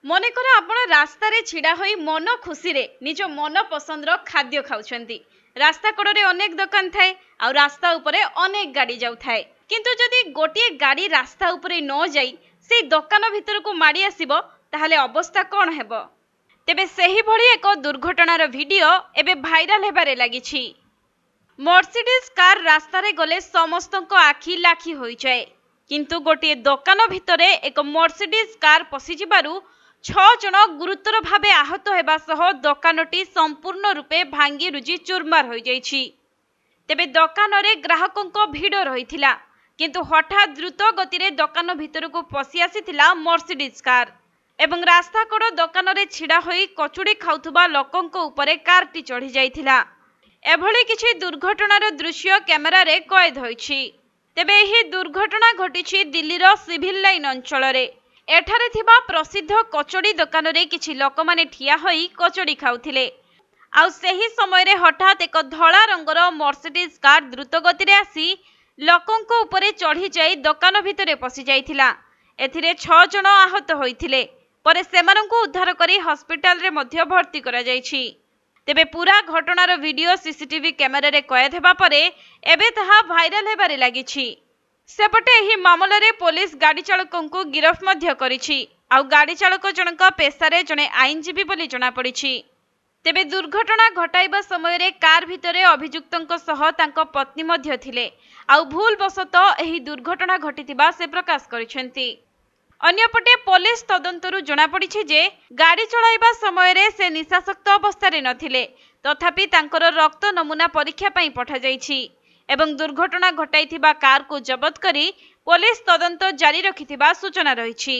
ମନେକର ଆପଣ ରାସ୍ତାରେ ଛିଡ଼ା ହୋଇ ମନ ଖୁସିରେ ନିଜ ମନ ପସନ୍ଦର ଖାଦ୍ୟ ଖାଉଛନ୍ତି। ରାସ୍ତା କଡ଼ରେ ଅନେକ ଦୋକାନ ଥାଏ ଆଉ ରାସ୍ତା ଉପରେ ଅନେକ ଗାଡ଼ି ଯାଉଥାଏ। କିନ୍ତୁ ଯଦି ଗୋଟିଏ ଗାଡ଼ି ରାସ୍ତା ଉପରେ ନ ଯାଇ ସେଇ ଦୋକାନ ଭିତରକୁ ମାଡ଼ି ଆସିବ ତାହେଲେ ଅବସ୍ଥା କ'ଣ ହେବ? ତେବେ ସେହିଭଳି ଏକ ଦୁର୍ଘଟଣାର ଭିଡ଼ିଓ ଏବେ ଭାଇରାଲ ହେବାରେ ଲାଗିଛି। ମର୍ସିଡିଜ୍ କାର ରାସ୍ତାରେ ଗଲେ ସମସ୍ତଙ୍କ ଆଖି ଲାଖି ହୋଇଯାଏ, କିନ୍ତୁ ଗୋଟିଏ ଦୋକାନ ଭିତରେ ଏକ ମର୍ସିଡିଜ୍ କାର ପଶିଯିବାରୁ 6 ଜଣ ଗୁରୁତର ଭାବେ ଆହତ ହେବା ସହ ଦୋକାନଟି ସମ୍ପୂର୍ଣ୍ଣ ରୂପେ ଭାଙ୍ଗି ରୁଜି ଚୁରମାର ହୋଇଯାଇଛି। ତେବେ ଦୋକାନରେ ଗ୍ରାହକଙ୍କ ଭିଡ଼ ରହିଥିଲା, କିନ୍ତୁ ହଠାତ୍ ଦ୍ରୁତ ଗତିରେ ଦୋକାନ ଭିତରକୁ ପଶି ଆସିଥିଲା ମର୍ସିଡିଜ୍ କାର ଏବଂ ରାସ୍ତା କଡ଼ ଦୋକାନରେ ଛିଡ଼ା ହୋଇ କଚୁଡ଼ି ଖାଉଥିବା ଲୋକଙ୍କ ଉପରେ କାରଟି ଚଢ଼ି ଯାଇଥିଲା। ଏଭଳି କିଛି ଦୁର୍ଘଟଣାର ଦୃଶ୍ୟ କ୍ୟାମେରାରେ କଏଦ ହୋଇଛି। ତେବେ ଏହି ଦୁର୍ଘଟଣା ଘଟିଛି ଦିଲ୍ଲୀର ସିଭିଲ ଲାଇନ୍ ଅଞ୍ଚଳରେ। ଏଠାରେ ଥିବା ପ୍ରସିଦ୍ଧ କଚୋଡ଼ି ଦୋକାନରେ କିଛି ଲୋକମାନେ ଠିଆ ହୋଇ କଚୋଡ଼ି ଖାଉଥିଲେ ଆଉ ସେହି ସମୟରେ ହଠାତ୍ ଏକ ଧଳା ରଙ୍ଗର ମର୍ସିଡିଜ୍ କାର ଦ୍ରୁତ ଗତିରେ ଆସି ଲୋକଙ୍କ ଉପରେ ଚଢ଼ି ଯାଇ ଦୋକାନ ଭିତରେ ପଶି ଯାଇଥିଲା। ଏଥିରେ 6 ଜଣ ଆହତ ହୋଇଥିଲେ। ପରେ ସେମାନଙ୍କୁ ଉଦ୍ଧାର କରି ହସ୍ପିଟାଲରେ ମଧ୍ୟ ଭର୍ତ୍ତି କରାଯାଇଛି। ତେବେ ପୂରା ଘଟଣାର ଭିଡ଼ିଓ ସିସିଟିଭି କ୍ୟାମେରାରେ କଏଦ ହେବା ପରେ ଏବେ ତାହା ଭାଇରାଲ ହେବାରେ ଲାଗିଛି। ସେପଟେ ଏହି ମାମଲାରେ ପୋଲିସ ଗାଡ଼ି ଚାଳକଙ୍କୁ ଗିରଫ ମଧ୍ୟ କରିଛି ଆଉ ଗାଡ଼ି ଚାଳକ ଜଣଙ୍କ ପେଶାରେ ଜଣେ ଆଇନଜୀବୀ ବୋଲି ଜଣାପଡ଼ିଛି। ତେବେ ଦୁର୍ଘଟଣା ଘଟାଇବା ସମୟରେ କାର ଭିତରେ ଅଭିଯୁକ୍ତଙ୍କ ସହ ତାଙ୍କ ପତ୍ନୀ ମଧ୍ୟ ଥିଲେ ଆଉ ଭୁଲବଶତଃ ଏହି ଦୁର୍ଘଟଣା ଘଟିଥିବା ସେ ପ୍ରକାଶ କରିଛନ୍ତି। ଅନ୍ୟପଟେ ପୋଲିସ ତଦନ୍ତରୁ ଜଣାପଡ଼ିଛି ଯେ ଗାଡ଼ି ଚଳାଇବା ସମୟରେ ସେ ନିଶାସକ୍ତ ଅବସ୍ଥାରେ ନଥିଲେ, ତଥାପି ତାଙ୍କର ରକ୍ତ ନମୁନା ପରୀକ୍ଷା ପାଇଁ ପଠାଯାଇଛି ଏବଂ ଦୁର୍ଘଟଣା ଘଟାଇଥିବା କାରକୁ ଜବତ କରି ପୋଲିସ ତଦନ୍ତ ଜାରି ରଖିଥିବା ସୂଚନା ରହିଛି।